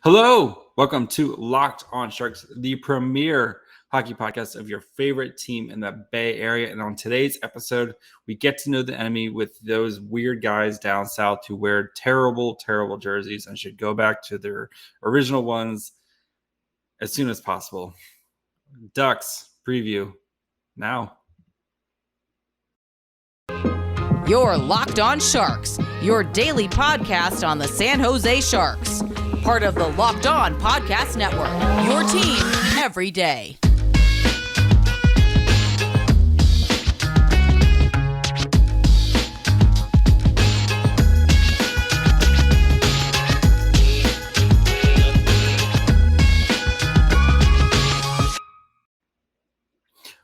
Hello, welcome to Locked on Sharks, the premier hockey podcast of your favorite team in the Bay Area. And on today's episode, we get to know the enemy with those weird guys down south who wear terrible, terrible jerseys and should go back to their original ones as soon as possible. Ducks preview now. You're Locked on Sharks, your daily podcast on the San Jose Sharks. Part of the Locked On Podcast Network, your team every day.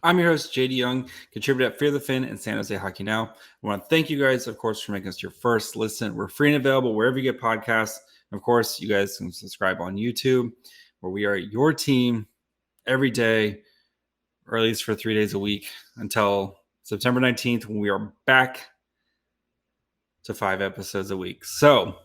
I'm your host, JD Young, contributor at Fear the Fin and San Jose Hockey Now. I want to thank you guys, of course, for making us your first listen. We're free and available wherever you get podcasts. Of course, you guys can subscribe on YouTube, where we are your team every day, or at least for 3 days a week, until September 19th, when we are back to 5 episodes a week. So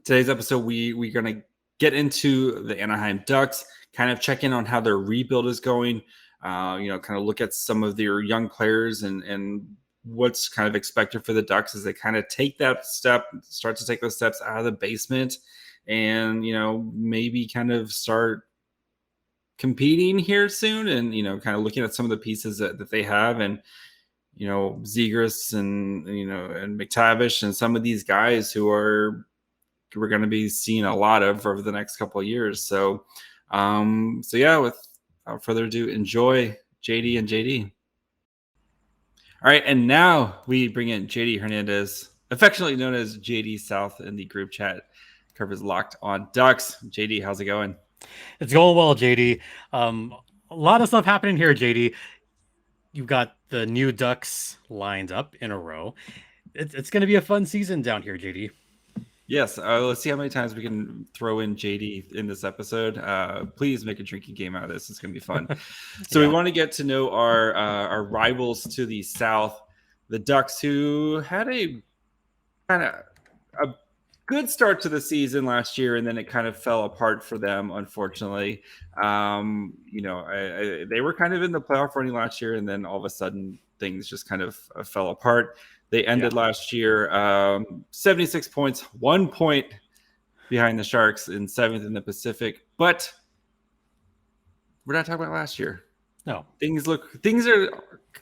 today's episode, we're going to get into the Anaheim Ducks, kind of check in on how their rebuild is going, kind of look at some of their young players and what's kind of expected for the Ducks as they kind of take that step, start to take those steps out of the basement and, maybe kind of start competing here soon and, kind of looking at some of the pieces that they have and, Zegras and McTavish and some of these guys who we're going to be seeing a lot of over the next couple of years. So without further ado, enjoy JD and JD. All right, and now we bring in JD Hernandez, affectionately known as JD South in the group chat, covers Locked on Ducks. JD, how's it going? It's going well, JD. A lot of stuff happening here, JD. You've got the new Ducks lined up in a row. It's going to be a fun season down here, JD. Yes, let's see how many times we can throw in JD in this episode. Please make a drinking game out of this. It's going to be fun. So We want to get to know our rivals to the south, the Ducks, who had a kind of a good start to the season last year, and then it kind of fell apart for them, unfortunately. They were kind of in the playoff running last year, and then all of a sudden things just kind of fell apart. They ended last year 76 points, 1 point behind the Sharks in 7th in the Pacific. But we're not talking about last year. No, things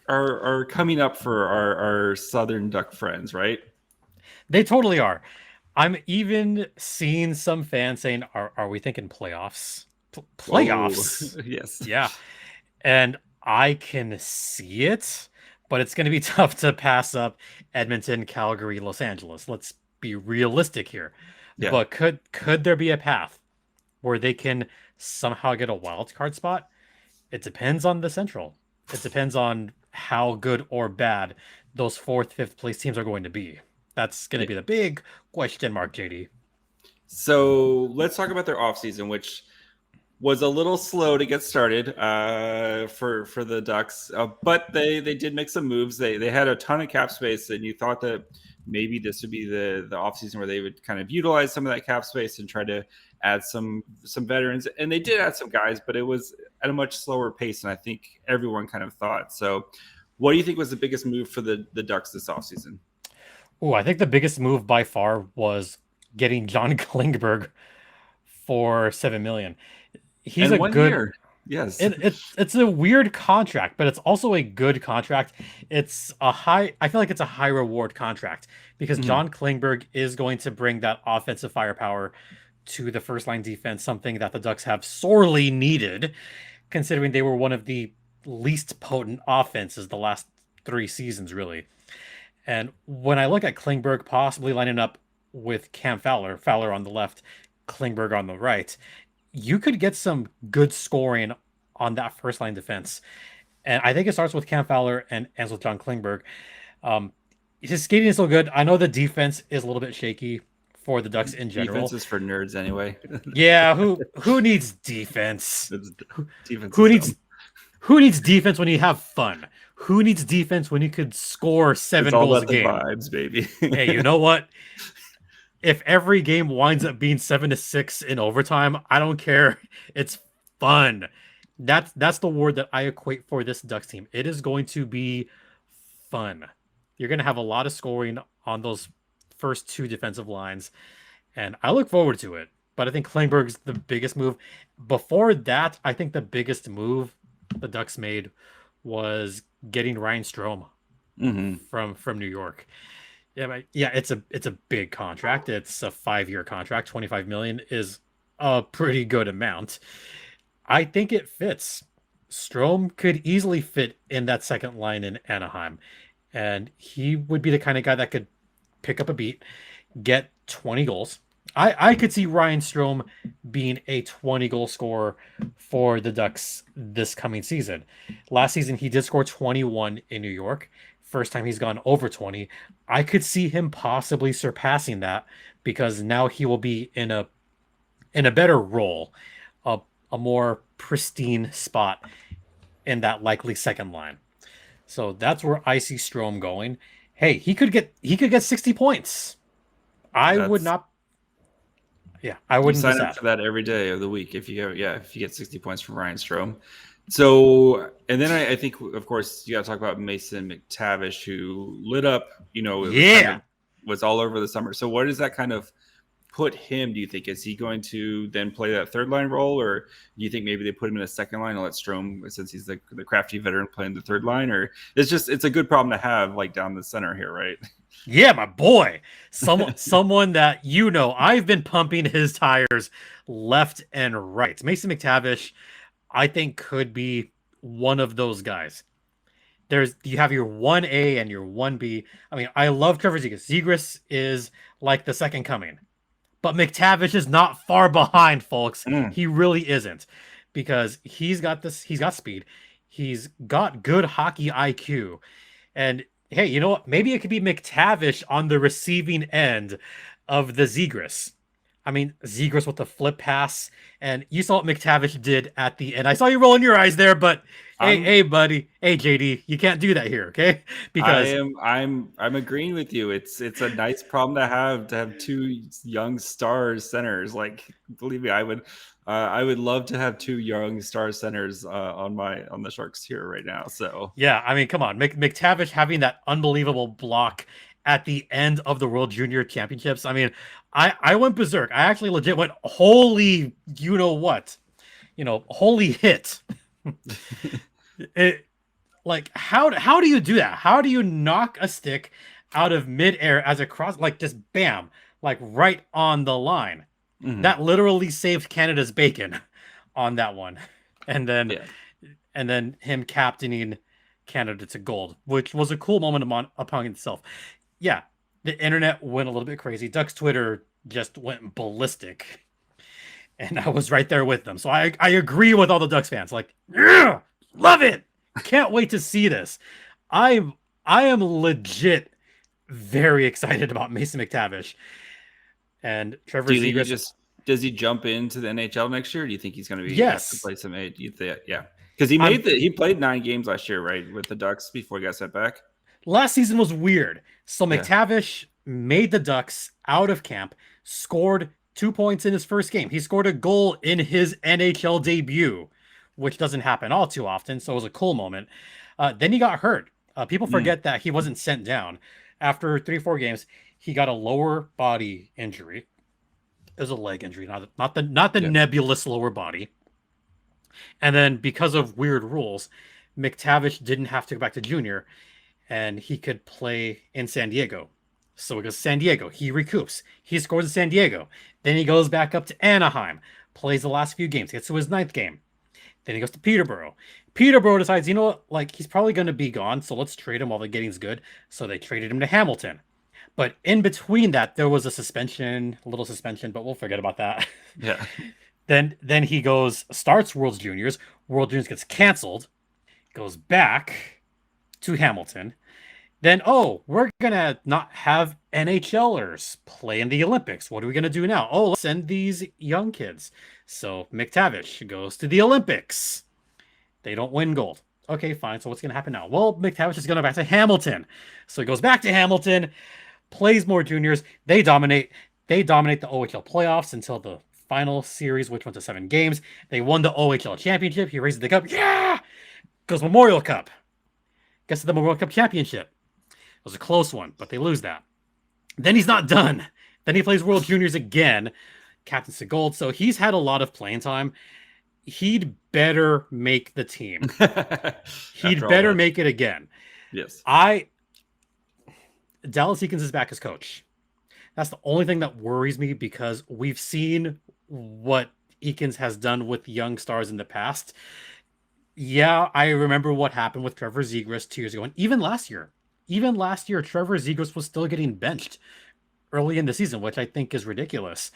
are coming up for our Southern Duck friends, right? They totally are. I'm even seeing some fans saying, "Are we thinking playoffs? Playoffs?" Yes. Yeah, and I can see it. But it's going to be tough to pass up Edmonton, Calgary, Los Angeles. Let's be realistic here. Yeah. But could there be a path where they can somehow get a wild card spot? It depends on the Central. It depends on how good or bad those 4th, 5th place teams are going to be. That's going to be the big question mark, JD. So let's talk about their offseason, which was a little slow to get started for the Ducks, but they did make some moves. They had a ton of cap space, and you thought that maybe this would be the offseason where they would kind of utilize some of that cap space and try to add some veterans. And they did add some guys, but it was at a much slower pace than I think everyone kind of thought. So what do you think was the biggest move for the Ducks this offseason? I think the biggest move by far was getting John Klingberg for $7 million. He's a good year. Yes. It's a weird contract, but it's also a good contract. I feel like it's a high reward contract because John Klingberg is going to bring that offensive firepower to the first line defense, something that the Ducks have sorely needed, considering they were one of the least potent offenses the last 3 seasons, really. And when I look at Klingberg possibly lining up with Cam Fowler on the left, Klingberg on the right, you could get some good scoring on that first line defense. And I think it starts with Cam Fowler and ends with John Klingberg. His skating is so good. I know the defense is a little bit shaky for the Ducks in general. Defense is for nerds anyway. Yeah, who needs defense? Defense who needs defense when you have fun? Who needs defense when you could score 7 goals a game? Vibes, baby. Hey, you know what? if every game winds up being 7-6 in overtime, I don't care. It's fun. That's the word that I equate for this Ducks team. It is going to be fun. You're going to have a lot of scoring on those first two defensive lines, and I look forward to it. But I think Klingberg's the biggest move. Before that, I think the biggest move the Ducks made was getting Ryan Stroma from New York. Yeah, it's a big contract. It's a 5-year contract. $25 million is a pretty good amount. I think it fits. Strome could easily fit in that second line in Anaheim, and he would be the kind of guy that could pick up a beat, get 20 goals. I could see Ryan Strome being a 20-goal scorer for the Ducks this coming season. Last season, he did score 21 in New York. First time he's gone over 20. I could see him possibly surpassing that because now he will be in a better role, a more pristine spot in that likely second line. So that's where I see Strome going. Hey, he could get 60 points. I wouldn't sign up for that every day of the week if you get 60 points from Ryan Strome. So, and then I think, of course, you got to talk about Mason McTavish, who lit up, was all over the summer. So what does that kind of put him, do you think? Is he going to then play that third line role, or do you think maybe they put him in a second line and let Strome, since he's the crafty veteran, play in the third line? Or it's a good problem to have, like, down the center here, right? Yeah, my boy. Someone that I've been pumping his tires left and right. Mason McTavish, I think, could be one of those guys. You have your 1A and your 1B. I mean, I love Trevor Zegras. Zegras is like the second coming. But McTavish is not far behind, folks. He really isn't. Because he's got speed. He's got good hockey IQ. And hey, you know what? Maybe it could be McTavish on the receiving end of the Zegras. I mean, Zegras with the flip pass, and you saw what McTavish did at the end. I saw you rolling your eyes there, but hey, buddy, hey, JD, you can't do that here, okay? Because I'm agreeing with you. It's a nice problem to have two young star centers. Like, believe me, I would love to have two young star centers on the Sharks here right now. So yeah, I mean, come on, McTavish having that unbelievable block at the end of the World Junior Championships. I mean, I went berserk. I actually legit went, holy, holy hit. How do you do that? How do you knock a stick out of midair as a cross, like just bam, like right on the line? That literally saved Canada's bacon on that one. And then him captaining Canada to gold, which was a cool moment upon itself. Yeah, the internet went a little bit crazy. Ducks Twitter just went ballistic. And I was right there with them. So I agree with all the Ducks fans. Like, yeah, love it. Can't wait to see this. I am legit very excited about Mason McTavish. And Trevor Zegras. Does he jump into the NHL next year? Or do you think he's going to be yes to play some aid? Yeah, because he played 9 games last year, right, with the Ducks before he got sent back. Last season was weird. So McTavish made the Ducks out of camp, scored 2 points in his first game. He scored a goal in his NHL debut, which doesn't happen all too often. So it was a cool moment. Then he got hurt. People forget that he wasn't sent down. After 3-4 games, he got a lower body injury. It was a leg injury, not the nebulous lower body. And then because of weird rules, McTavish didn't have to go back to junior, and he could play in San Diego. So he goes to San Diego. He recoups. He scores in San Diego. Then he goes back up to Anaheim, plays the last few games, gets to his 9th game. Then he goes to Peterborough. Peterborough decides, you know what, like, he's probably going to be gone, so let's trade him while the getting's good. So they traded him to Hamilton. But in between that, there was a little suspension, but we'll forget about that. Yeah. Then he starts World Juniors. World Juniors gets canceled, goes back to Hamilton. Then, we're going to not have NHLers play in the Olympics. What are we going to do now? Let's send these young kids. So McTavish goes to the Olympics. They don't win gold. Okay, fine. So what's going to happen now? Well, McTavish is going back to Hamilton. So he goes back to Hamilton, plays more juniors. They dominate. They dominate the OHL playoffs until the final series, which went to 7 games. They won the OHL championship. He raises the cup. Yeah! Goes Memorial Cup. Gets to the Memorial Cup championship. It was a close one, but they lose that. Then he's not done. Then he plays World Juniors again, captains to gold. So he's had a lot of playing time. He'd better make the team. He'd better make it again. Yes. Dallas Eakins is back as coach. That's the only thing that worries me, because we've seen what Eakins has done with young stars in the past. Yeah, I remember what happened with Trevor Zegras 2 years ago. And even last year, Trevor Zegras was still getting benched early in the season, which I think is ridiculous.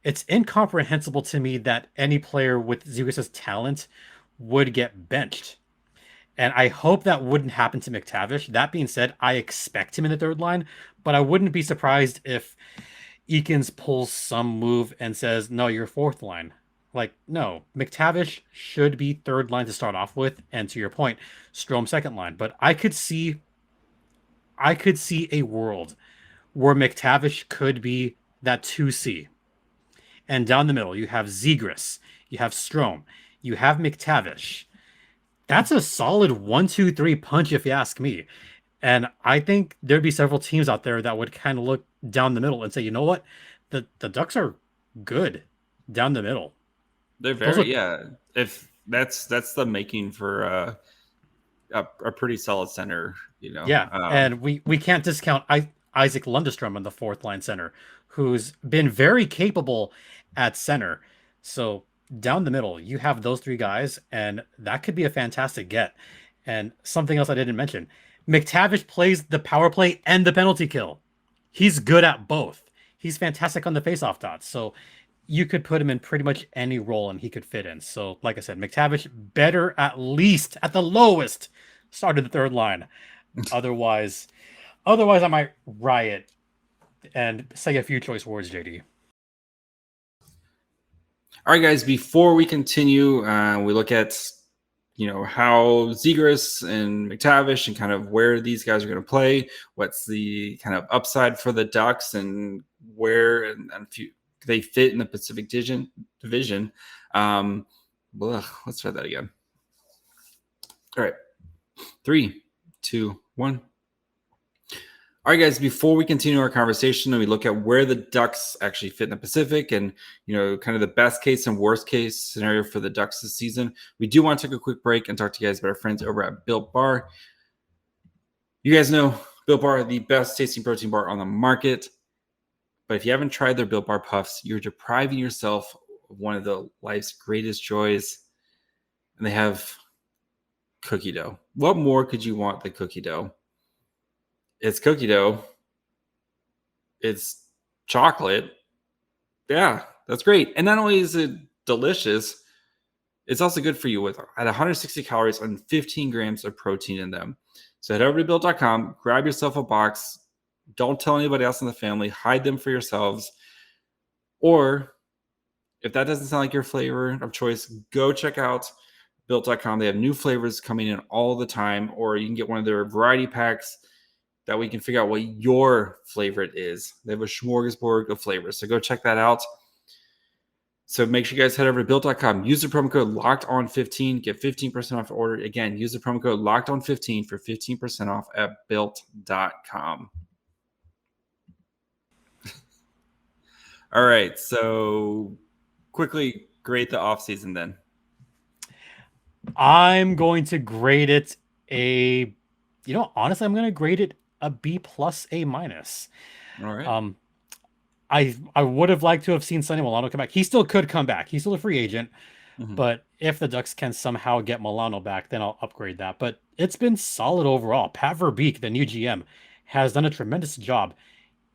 It's incomprehensible to me that any player with Zegras' talent would get benched. And I hope that wouldn't happen to McTavish. That being said, I expect him in the third line, but I wouldn't be surprised if Eakins pulls some move and says, no, you're fourth line. Like, no, McTavish should be third line to start off with. And to your point, Strome second line. But I could see a world where McTavish could be that 2C. And down the middle, you have Zegras, you have Strome, you have McTavish. That's a solid 1-2-3 punch, if you ask me. And I think there'd be several teams out there that would kind of look down the middle and say, you know what? The Ducks are good down the middle. They're very, if that's the making for a pretty solid center, Yeah, and we can't discount Isaac Lundestrum on the fourth line center, who's been very capable at center. So down the middle, you have those 3 guys, and that could be a fantastic get. And something else I didn't mention, McTavish plays the power play and the penalty kill. He's good at both. He's fantastic on the faceoff dots. So you could put him in pretty much any role and he could fit in. So like I said, McTavish better at least at the lowest start of the third line. Otherwise I might riot and say a few choice words, JD. All right, guys, before we continue, we look at, how Zegras and McTavish and kind of where these guys are going to play, what's the kind of upside for the Ducks, and where and they fit in the Pacific division. Let's try that again. All right. 3, 2, 1. All right, guys, before we continue our conversation and we look at where the Ducks actually fit in the Pacific and, kind of the best case and worst case scenario for the Ducks this season, we do want to take a quick break and talk to you guys about our friends over at Built Bar. You guys know Built Bar, the best tasting protein bar on the market. But if you haven't tried their Built Bar Puffs, you're depriving yourself of one of the life's greatest joys. And they have cookie dough. What more could you want than cookie dough? It's cookie dough. It's chocolate. Yeah, that's great. And not only is it delicious, it's also good for you at 160 calories and 15 grams of protein in them. So head over to Built.com, grab yourself a box. Don't tell anybody else in the family. Hide them for yourselves. Or if that doesn't sound like your flavor of choice, go check out Built.com. They have new flavors coming in all the time. Or you can get one of their variety packs that we can figure out what your favorite is. They have a smorgasbord of flavors. So go check that out. So make sure you guys head over to Built.com. Use the promo code LOCKEDON15. Get 15% off your order. Again, use the promo code LOCKEDON15 for 15% off at Built.com. All right. So quickly grade the offseason then. I'm going to grade it honestly, I'm going to grade it a B+, A-. All right. I would have liked to have seen Sonny Milano come back. He still could come back. He's still a free agent. Mm-hmm. But if the Ducks can somehow get Milano back, then I'll upgrade that. But it's been solid overall. Pat Verbeek, the new GM, has done a tremendous job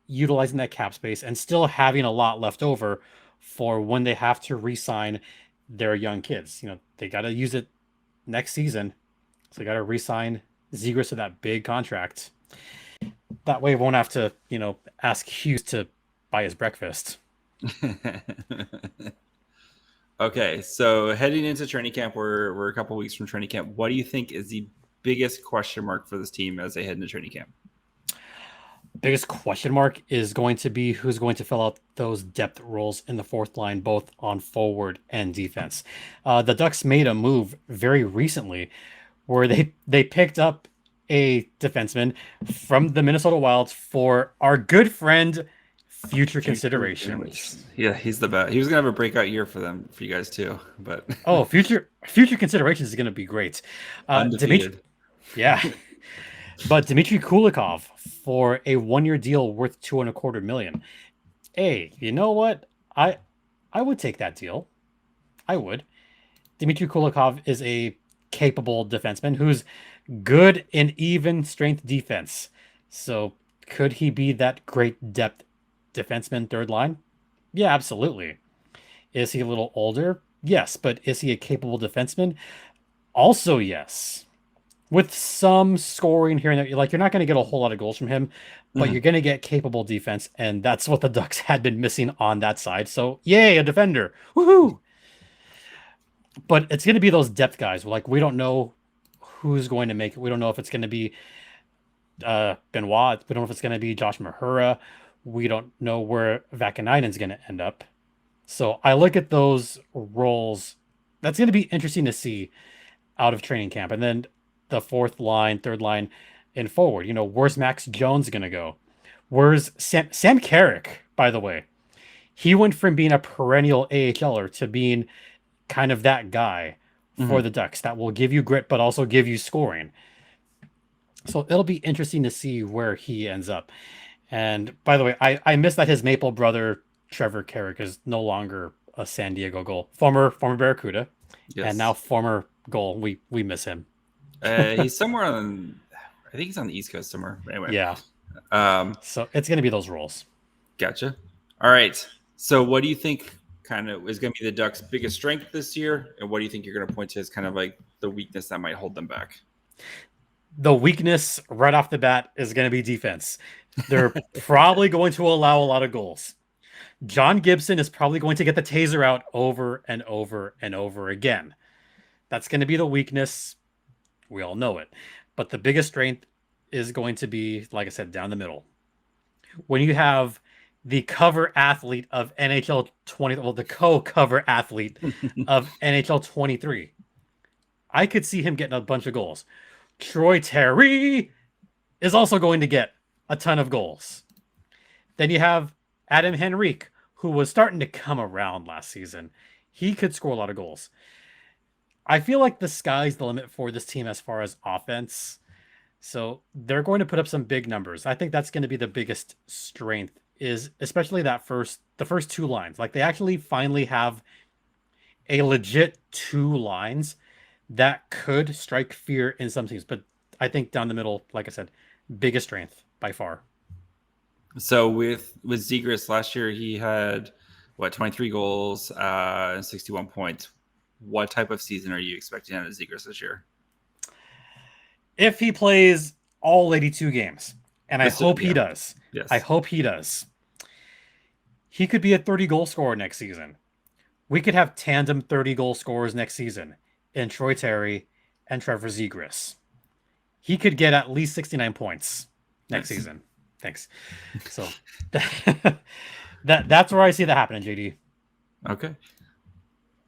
utilizing that cap space and still having a lot left over for when they have to re-sign their young kids. They got to use it next season. So they got to re-sign Zegras to that big contract. That way, won't have to, ask Hughes to buy his breakfast. Okay, so heading into training camp, we're a couple weeks from training camp. What do you think is the biggest question mark for this team as they head into training camp? biggest question mark is going to be who's going to fill out those depth roles in the fourth line, both on forward and defense. The Ducks made a move very recently where they picked up a defenseman from the Minnesota Wilds for our good friend Future Considerations. Yeah, he's the best. He was gonna have a breakout year for you guys too. But Oh, Future Considerations is going to be great. undefeated. Yeah. But Dmitry Kulikov for a 1-year deal worth $2.25 million. Hey, you know what? I would take that deal. I would. Dmitry Kulikov is a capable defenseman who's good in even strength defense. So could he be that great depth defenseman third line? Yeah, absolutely. Is he a little older? Yes, but is he a capable defenseman? Also, yes. With some scoring here and there, you're not going to get a whole lot of goals from him, but you're going to get capable defense, and that's what the Ducks had been missing on that side. So, yay, a defender. Woohoo! But it's going to be those depth guys. Like, we don't know who's going to make it. We don't know if it's going to be Benoit. We don't know if it's going to be Josh Mahura. We don't know where Vakanainen's going to end up. So I look at those roles. That's going to be interesting to see out of training camp. And then the fourth line, third line, and forward. Where's Max Jones going to go? Where's Sam Carrick, by the way? He went from being a perennial AHLer to being kind of that guy for the Ducks that will give you grit, but also give you scoring. So it'll be interesting to see where he ends up. And by the way, I miss that his maple brother, Trevor Carrick, is no longer a San Diego goal. Former Barracuda, and now former goal. We miss him. He's somewhere I think he's on the East Coast somewhere. Anyway. Yeah. So it's going to be those roles. Gotcha. All right. So what do you think kind of is going to be the Ducks' biggest strength this year? And what do you think you're going to point to as kind of like the weakness that might hold them back? The weakness right off the bat is going to be defense. They're probably going to allow a lot of goals. John Gibson is probably going to get the taser out over and over and over again. That's going to be the weakness. We all know it. But the biggest strength is going to be, like I said, down the middle. When you have the cover athlete of NHL 20, well, the co-cover athlete of NHL 23, I could see him getting a bunch of goals. Troy Terry is also going to get a ton of goals. Then you have Adam Henrique, who was starting to come around last season. He could score a lot of goals. I feel like the sky's the limit for this team as far as offense. So they're going to put up some big numbers. I think that's going to be the biggest strength, is especially the first two lines. Like, they actually finally have a legit two lines that could strike fear in some teams. But I think down the middle, like I said, biggest strength by far. So with Zegras last year, he had 23 goals, 61 points. What type of season are you expecting out of Zegras this year? If he plays all 82 games, and I hope he does. Yes. I hope he does. He could be a 30-goal scorer next season. We could have tandem 30-goal scorers next season in Troy Terry and Trevor Zegras. He could get at least 69 points next season. Thanks. So that's where I see that happening, JD. Okay.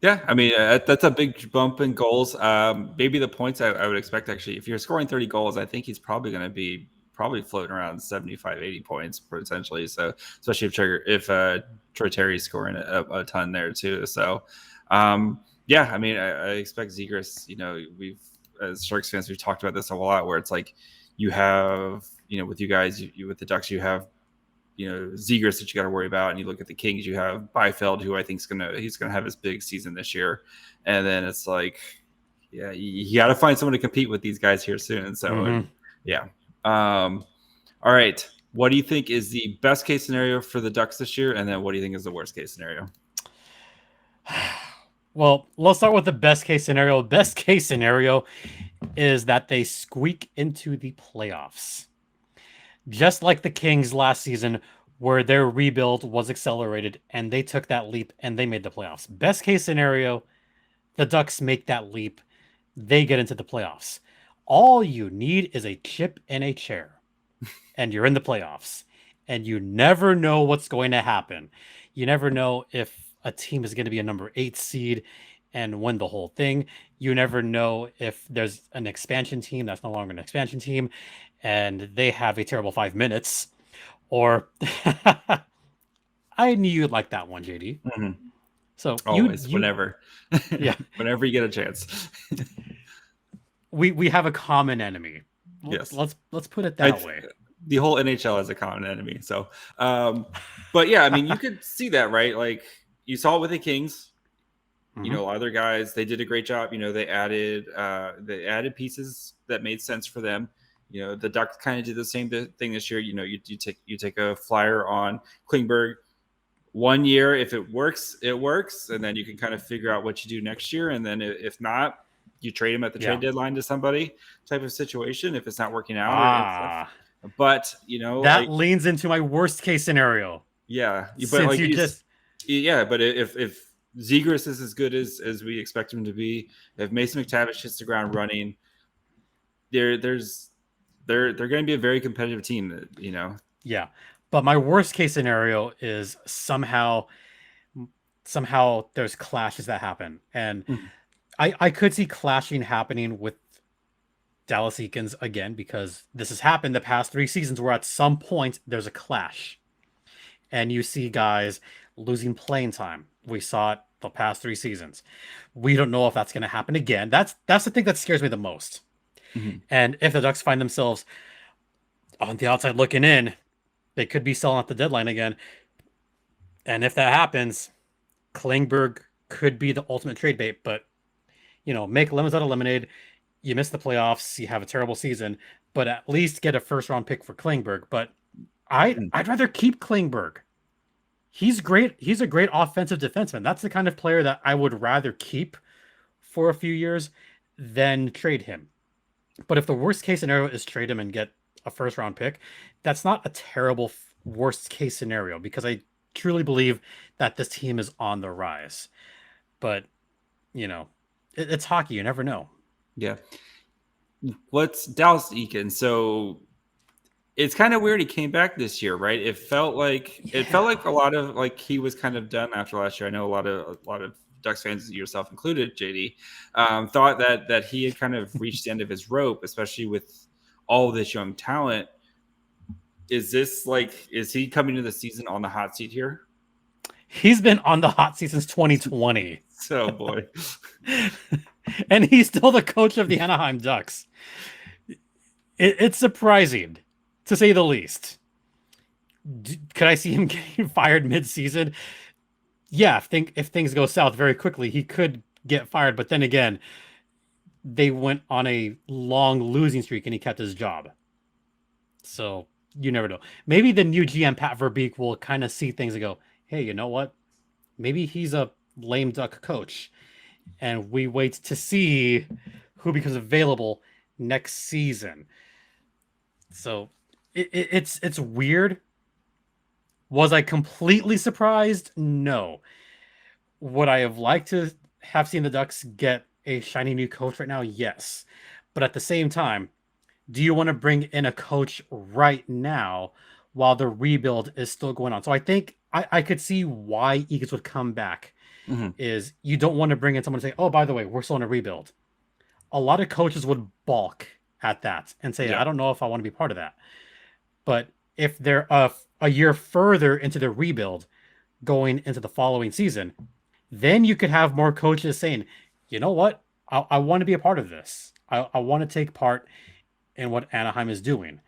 Yeah, I mean, that's a big bump in goals. Maybe the points I would expect, actually, if you're scoring 30 goals, I think he's probably going to be floating around 75, 80 points potentially. So especially if Troy Terry's scoring a ton there too. So yeah, I mean, I expect Zegras, we've, as Sharks fans, we've talked about this a lot, where it's like you have, with you guys, with the Ducks, you have, Zegras that you got to worry about, and you look at the Kings, you have Byfield, who I think he's gonna have his big season this year, and then it's like, yeah, you got to find someone to compete with these guys here soon. So yeah, all right. What do you think is the best case scenario for the Ducks this year, and then what do you think is the worst case scenario? Well, let's start with the best case scenario. Best case scenario is that they squeak into the playoffs. Just like the Kings last season, where their rebuild was accelerated and they took that leap and they made the playoffs. Best case scenario, the Ducks make that leap. They get into the playoffs. All you need is a chip and a chair. and you're in the playoffs, and you never know what's going to happen. You never know if a team is going to be a number 8 seed and win the whole thing. You never know if there's an expansion team that's no longer an expansion team and they have a terrible 5 minutes. Or I knew you'd like that one, JD. Mm-hmm. So always, whenever, yeah, whenever you get a chance. we have a common enemy. Yes, let's put it that way. The whole NHL is a common enemy. So, but yeah, I mean, you could see that, right? Like you saw it with the Kings. Mm-hmm. You know, other guys, they did a great job. You know, they added pieces that made sense for them. You know, the Ducks kind of did the same thing this year. You know, you take a flyer on Klingberg 1 year. If it works, it works, and then you can kind of figure out what you do next year. And then if not, you trade him at the trade deadline to somebody type of situation. If it's not working out, but you know that leans into my worst case scenario. Yeah, but like but if Zegras is as good as we expect him to be, if Mason McTavish hits the ground running, they're going to be a very competitive team. That, you know. Yeah, but my worst case scenario is somehow there's clashes that happen, and I could see clashing happening with Dallas Eakins again, because this has happened the past 3 seasons where at some point there's a clash, and you see guys losing playing time. We saw it the past 3 seasons. We don't know if that's going to happen again. That's the thing that scares me the most. Mm-hmm. And if the Ducks find themselves on the outside looking in, they could be selling at the deadline again. And if that happens, Klingberg could be the ultimate trade bait. But, you know, make lemons out of lemonade. You miss the playoffs. You have a terrible season. But at least get a first-round pick for Klingberg. But I'd rather keep Klingberg. He's great. He's a great offensive defenseman. That's the kind of player that I would rather keep for a few years than trade him. But if the worst case scenario is trade him and get a first round pick, that's not a terrible worst case scenario, because I truly believe that this team is on the rise. But, you know, it's hockey. You never know. Yeah. What's Dallas Eakins? So it's kind of weird he came back this year, right? It felt like a lot of like he was kind of done after last year. I know a lot of Ducks fans, yourself included, JD, thought that he had kind of reached the end of his rope, especially with all this young talent. Is he coming to the season on the hot seat here? He's been on the hot seat since 2020. So boy. And he's still the coach of the Anaheim Ducks. It's surprising, to say the least. Could I see him getting fired mid-season? Yeah, if things go south very quickly, he could get fired. But then again, they went on a long losing streak and he kept his job. So you never know. Maybe the new GM, Pat Verbeek, will kind of see things and go, hey, you know what? Maybe he's a lame duck coach. And we wait to see who becomes available next season. So it's weird. Was I completely surprised? No. Would I have liked to have seen the Ducks get a shiny new coach right now? Yes. But at the same time, do you want to bring in a coach right now while the rebuild is still going on? So I think I could see why Eagles would come back. Mm-hmm. Is you don't want to bring in someone and say, oh, by the way, we're still in a rebuild. A lot of coaches would balk at that and say, I don't know if I want to be part of that. But if they're a year further into the rebuild going into the following season, then you could have more coaches saying, you know what? I want to be a part of this. I want to take part in what Anaheim is doing.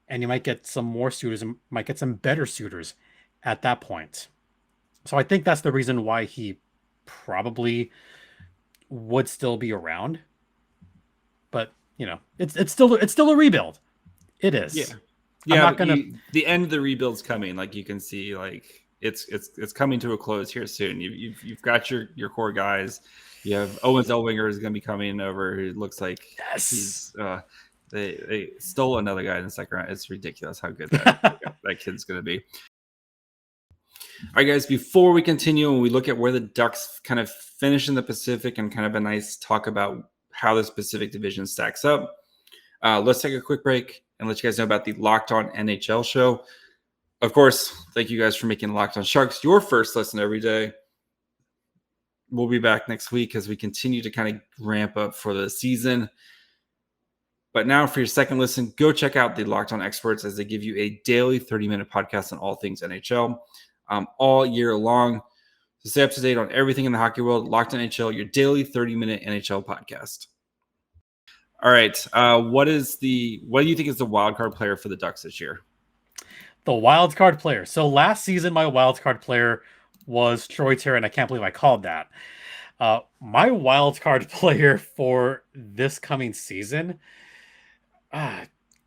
And you might get some more suitors and might get some better suitors at that point. So I think that's the reason why he probably would still be around. But, you know, it's still a rebuild. It is. Yeah. Yeah, the end of the rebuild's coming. Like you can see, like it's coming to a close here soon. You've got your core guys. You have Owens Elwinger is going to be coming over. It looks like he's they stole another guy in the second round. It's ridiculous how good that kid's going to be. All right, guys. Before we continue and we look at where the Ducks kind of finish in the Pacific and kind of a nice talk about how this Pacific Division stacks up, let's take a quick break. and let you guys know about the Locked On NHL show. Of course, thank you guys for making Locked On Sharks your first listen every day. We'll be back next week as we continue to kind of ramp up for the season. But now for your second listen, go check out the Locked On Experts as they give you a daily 30-minute podcast on all things NHL all year long. So stay up to date on everything in the hockey world. Locked On NHL, your daily 30-minute NHL podcast. All right. What do you think is the wild card player for the Ducks this year? The wild card player. So last season, my wild card player was Troy Terry, and I can't believe I called that. My wild card player for this coming season,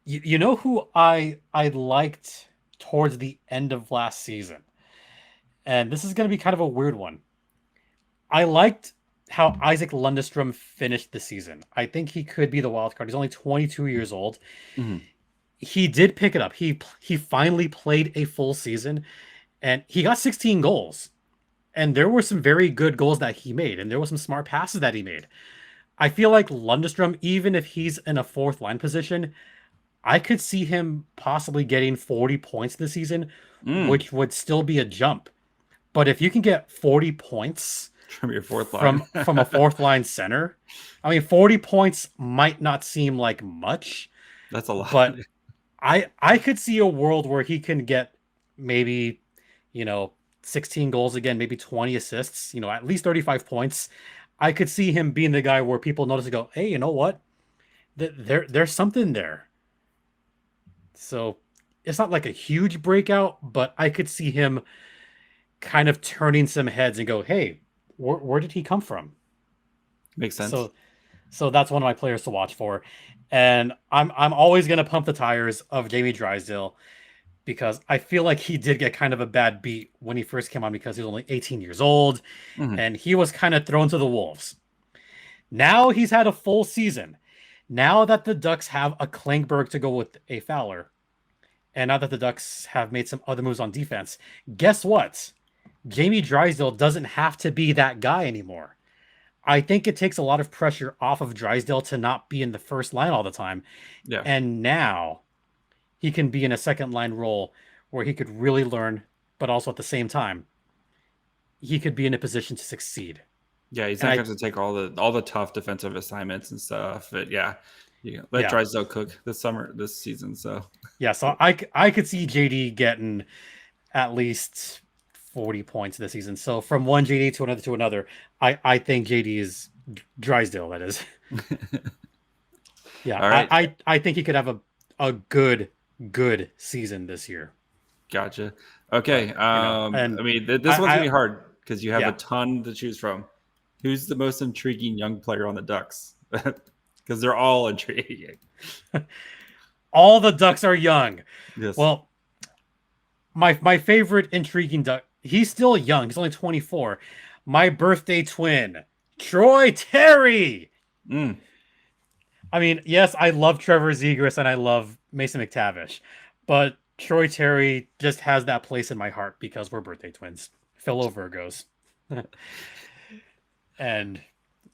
you know who I liked towards the end of last season, and this is going to be kind of a weird one. I liked how Isaac Lundestrum finished the season. I think he could be the wild card. He's only 22 years old. Mm-hmm. He did pick it up. He finally played a full season, and he got 16 goals. And there were some very good goals that he made, and there were some smart passes that he made. I feel like Lundestrum, even if he's in a fourth line position, I could see him possibly getting 40 points this season, which would still be a jump. But if you can get 40 points from your fourth line, from a fourth line center, I mean, 40 points might not seem like much. That's a lot. But I could see a world where he can get maybe, 16 goals again, maybe 20 assists, at least 35 points. I could see him being the guy where people notice and go, hey, you know what? There's something there. So it's not like a huge breakout, but I could see him kind of turning some heads and go, hey, where did he come from? Makes sense. So that's one of my players to watch for. And I'm always going to pump the tires of Jamie Drysdale because I feel like he did get kind of a bad beat when he first came on because he was only 18 years old and he was kind of thrown to the wolves. Now he's had a full season. Now that the Ducks have a Klingberg to go with a Fowler, and now that the Ducks have made some other moves on defense, guess what? Jamie Drysdale doesn't have to be that guy anymore. I think it takes a lot of pressure off of Drysdale to not be in the first line all the time. Yeah. And now he can be in a second line role where he could really learn, but also at the same time, he could be in a position to succeed. Yeah, he's not going to take all the tough defensive assignments and stuff. But let Drysdale cook this season. So so I could see JD getting at least 40 points this season. So from one JD to another, I think JD is Drysdale. That is. Yeah, right. I think he could have a good season this year. Gotcha. Okay. This one's gonna be hard because you have a ton to choose from. Who's the most intriguing young player on the Ducks? Because they're all intriguing. All the Ducks are young. Yes. Well, my favorite intriguing Duck. He's still young. He's only 24. My birthday twin, Troy Terry. I mean, yes, I love Trevor Zegras and I love Mason McTavish, but Troy Terry just has that place in my heart because we're birthday twins, fellow Virgos. And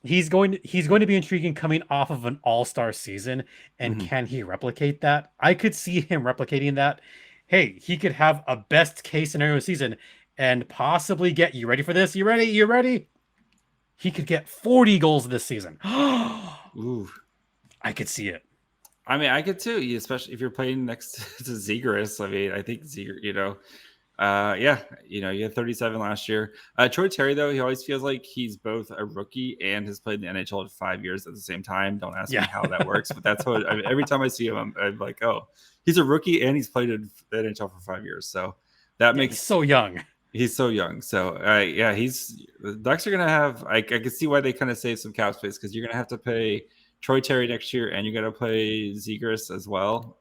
he's going to be intriguing coming off of an all-star season. And can he replicate that? I could see him replicating that. Hey, he could have a best case scenario season and possibly get, you ready for this? You ready? He could get 40 goals this season. Ooh. I could see it. I mean, I could too, especially if you're playing next to Zegras. I mean, I think Zegras, you had 37 last year. Troy Terry, though, he always feels like he's both a rookie and has played in the NHL for 5 years at the same time. Don't ask me how that works, but that's what every time I see him, I'm like, oh, he's a rookie and he's played in the NHL for 5 years. So that makes he's so young. He's so young. So the Ducks are gonna have. I can see why they kind of save some cap space because you're gonna have to pay Troy Terry next year, and you got to play Zegras as well.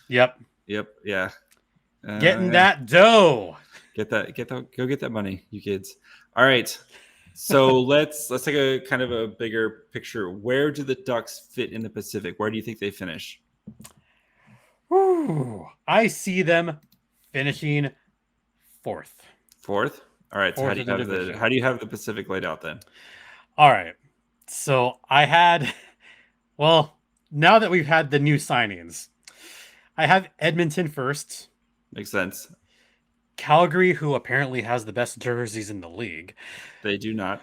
Yep. Yeah. Getting that dough. Go get that money, you kids. All right. So let's take a kind of a bigger picture. Where do the Ducks fit in the Pacific? Where do you think they finish? I see them finishing fourth. Fourth? All right. So how do you have the Pacific laid out then? All right. So now that we've had the new signings, I have Edmonton first. Makes sense. Calgary, who apparently has the best jerseys in the league. They do not.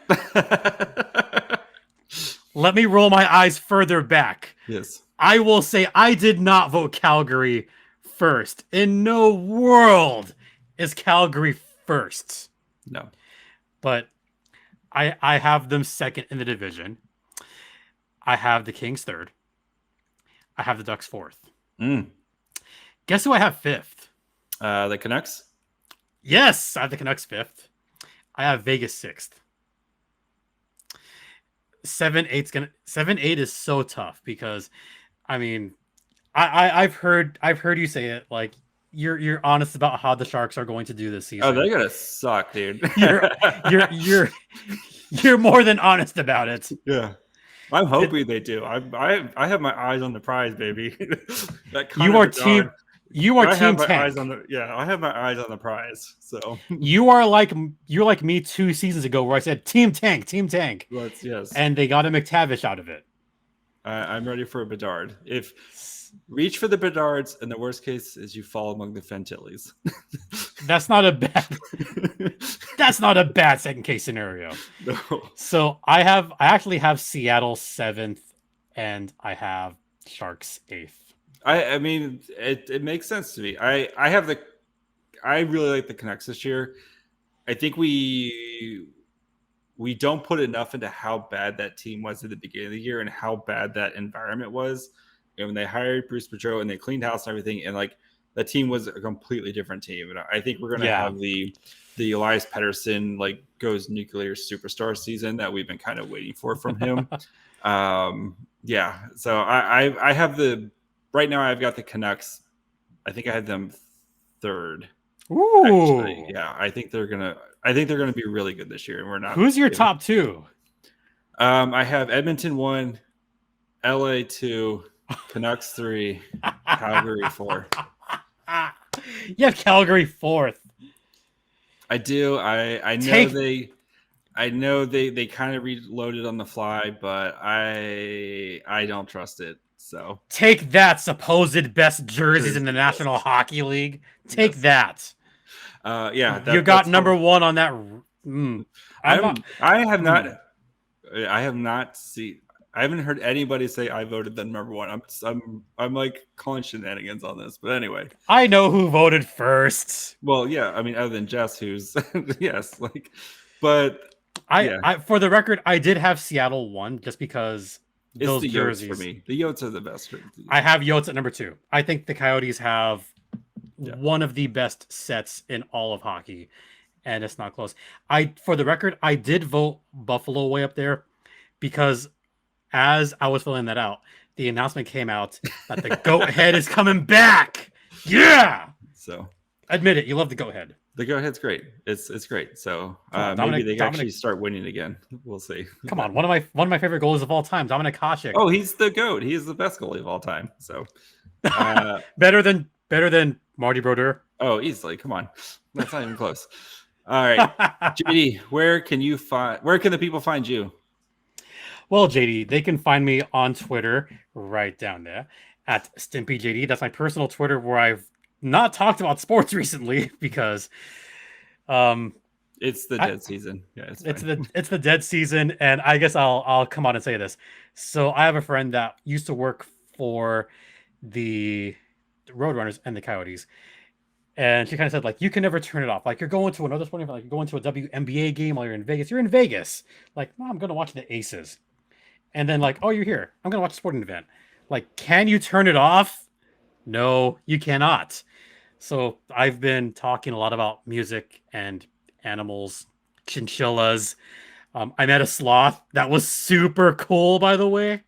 Let me roll my eyes further back. Yes. I will say I did not vote Calgary first. In no world is Calgary first. No. But I have them second in the division. I have the Kings third. I have the Ducks fourth. Guess who I have fifth? The Canucks? Yes, I have the Canucks fifth. I have Vegas sixth. 7-8 is so tough because, I mean, I've heard you say it, like you're honest about how the Sharks are going to do this season. Oh, they're gonna suck, dude. you're more than honest about it. Yeah, I'm hoping they do. I have my eyes on the prize, baby. You are team tank. I have my eyes on the prize. So you're like me 2 seasons ago, where I said team tank. Yes, and they got a McTavish out of it. I'm ready for a Bedard. If reach for the Bedards, and the worst case is you fall among the Fantillis. That's not a bad second case scenario. No. So I actually have Seattle 7th, and I have Sharks 8th. I mean, it makes sense to me. I really like the Canucks this year. I think we don't put enough into how bad that team was at the beginning of the year and how bad that environment was. And when they hired Bruce Boudreau and they cleaned house and everything, and like the team was a completely different team. And I think we're going to have the Elias Pettersson like goes nuclear superstar season that we've been kind of waiting for from him. Yeah. So I have right now I've got the Canucks. I think I had them third. Ooh. Actually. Yeah. I think they're gonna be really good this year. And we're not. Who's your top two? I have Edmonton 1, LA 2, Canucks 3, Calgary 4. You have Calgary 4th. I do. I know they kind of reloaded on the fly, but I don't trust it. So take that, supposed best jerseys in the National Hockey League. Take that. Yeah, you got number one on that. I haven't heard anybody say I voted them number one. I'm like calling shenanigans on this, but anyway. I know who voted first. Well, yeah, I mean, other than Jess, who's yes, like, but I for the record, I did have Seattle 1 just because those jerseys for me. The Yotes are the best. I have Yotes at number 2. I think the Coyotes have one of the best sets in all of hockey, and it's not close. For the record, I did vote Buffalo way up there because as I was filling that out, the announcement came out that the goat head is coming back. Yeah. So admit it, you love the goat head. The goat head's great. It's great. So Dominic, maybe they actually start winning again. We'll see. Come on, one of my favorite goalies of all time, Dominic Hasek. Oh, he's the goat. He is the best goalie of all time. So better than Marty Brodeur. Oh, easily. Come on, that's not even close. All right, JD, where can the people find you? Well, JD, they can find me on Twitter right down there at StimpyJD. That's my personal Twitter where I've not talked about sports recently because it's the dead season. Yeah, it's the dead season, and I guess I'll come out and say this. So I have a friend that used to work for the Roadrunners and the Coyotes, and she kind of said, like, you can never turn it off. Like, you're going to another sporting event, like you're going to a WNBA game while you're in Vegas. You're in Vegas. Like, no, I'm going to watch the Aces. And then, like, oh, you're here. I'm going to watch a sporting event. Like, can you turn it off? No, you cannot. So I've been talking a lot about music and animals, chinchillas. I met a sloth. That was super cool, by the way.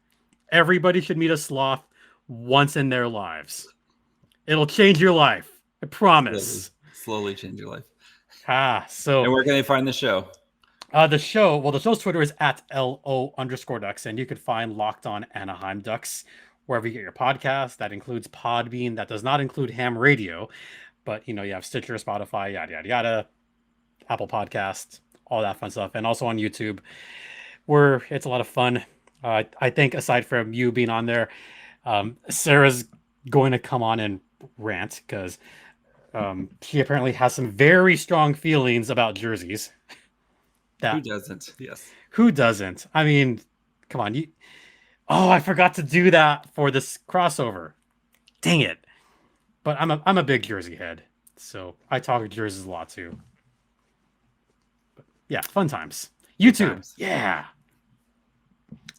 Everybody should meet a sloth once in their lives. It'll change your life. I promise. Slowly change your life. And where can they find the show? The show's Twitter is at @LO_Ducks, and you can find Locked On Anaheim Ducks wherever you get your podcast. That includes Podbean. That does not include Ham Radio, but you have Stitcher, Spotify, yada yada yada, Apple Podcast, all that fun stuff, and also on YouTube, where it's a lot of fun. I think aside from you being on there, Sarah's going to come on and rant because he apparently has some very strong feelings about jerseys. Who That doesn't? Yes. who doesn't? I mean, come on. Oh, I forgot to do that for this crossover. Dang it. But I'm a big jersey head, so I talk jerseys a lot too. But yeah, fun times. Good YouTube, times. yeah.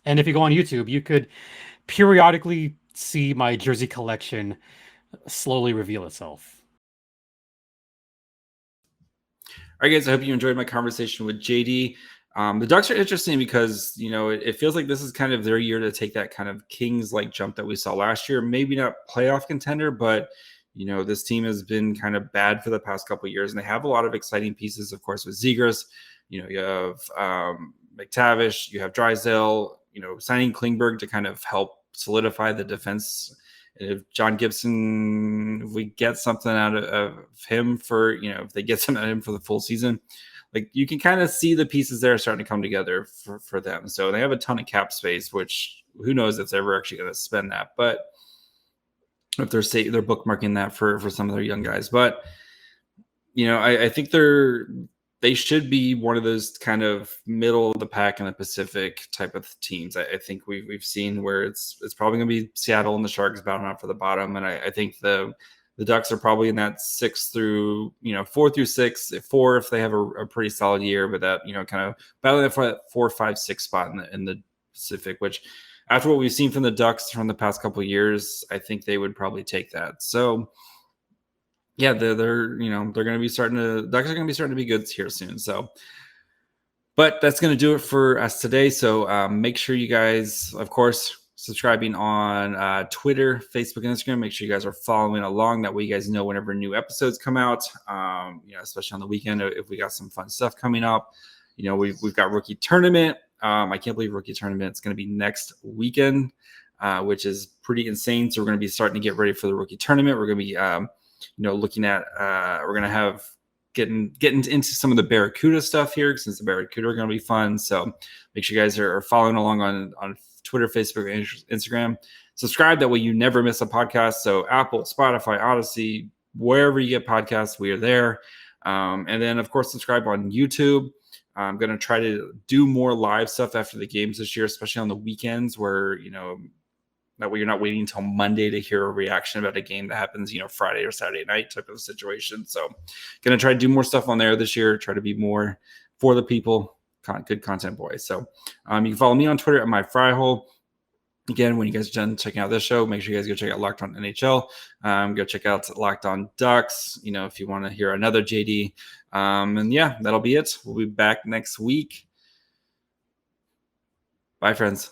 And if you go on YouTube, you could periodically see my jersey collection slowly reveal itself. All right, guys, I hope you enjoyed my conversation with JD. The Ducks are interesting because, it feels like this is kind of their year to take that kind of Kings-like jump that we saw last year. Maybe not playoff contender, but, this team has been kind of bad for the past couple of years, and they have a lot of exciting pieces, of course, with Zegras. You have McTavish, you have Drysdale, signing Klingberg to kind of help solidify the defense. If John Gibson, if we get something out of him for, if they get something out of him for the full season, like you can kind of see the pieces there starting to come together for them. So they have a ton of cap space, which who knows if they're ever actually going to spend that. But if they're bookmarking that for some of their young guys. But, I think they should be one of those kind of middle of the pack in the Pacific type of teams. I think we've seen where it's probably going to be Seattle and the Sharks battling out for the bottom, and I think the Ducks are probably in that 4 through 6, 4 if they have a pretty solid year, but that kind of battling for that 4, 5, 6 spot in the Pacific. Which, after what we've seen from the Ducks from the past couple of years, I think they would probably take that. So. Yeah, they're going to be Ducks are going to be starting to be good here soon. So, but that's going to do it for us today. So make sure you guys, of course, subscribing on Twitter, Facebook, and Instagram. Make sure you guys are following along. That way you guys know whenever new episodes come out, especially on the weekend, if we got some fun stuff coming up. We've got rookie tournament. I can't believe rookie tournament. It's going to be next weekend, which is pretty insane. So we're going to be starting to get ready for the rookie tournament. We're going to be looking at we're going to have getting into some of the Barracuda stuff here, since the Barracuda are going to be fun. So make sure you guys are following along on Twitter, Facebook, and Instagram. Subscribe, that way you never miss a podcast. So Apple, Spotify, Odyssey, wherever you get podcasts, we are there. And then, of course, subscribe on YouTube. I'm going to try to do more live stuff after the games this year, especially on the weekends, where that way you're not waiting until Monday to hear a reaction about a game that happens, Friday or Saturday night type of situation. So going to try to do more stuff on there this year, try to be more for the people, good content boy. So you can follow me on Twitter at MyFryhole. Again, when you guys are done checking out this show, make sure you guys go check out Locked On NHL. Go check out Locked On Ducks, if you want to hear another JD. And yeah, that'll be it. We'll be back next week. Bye, friends.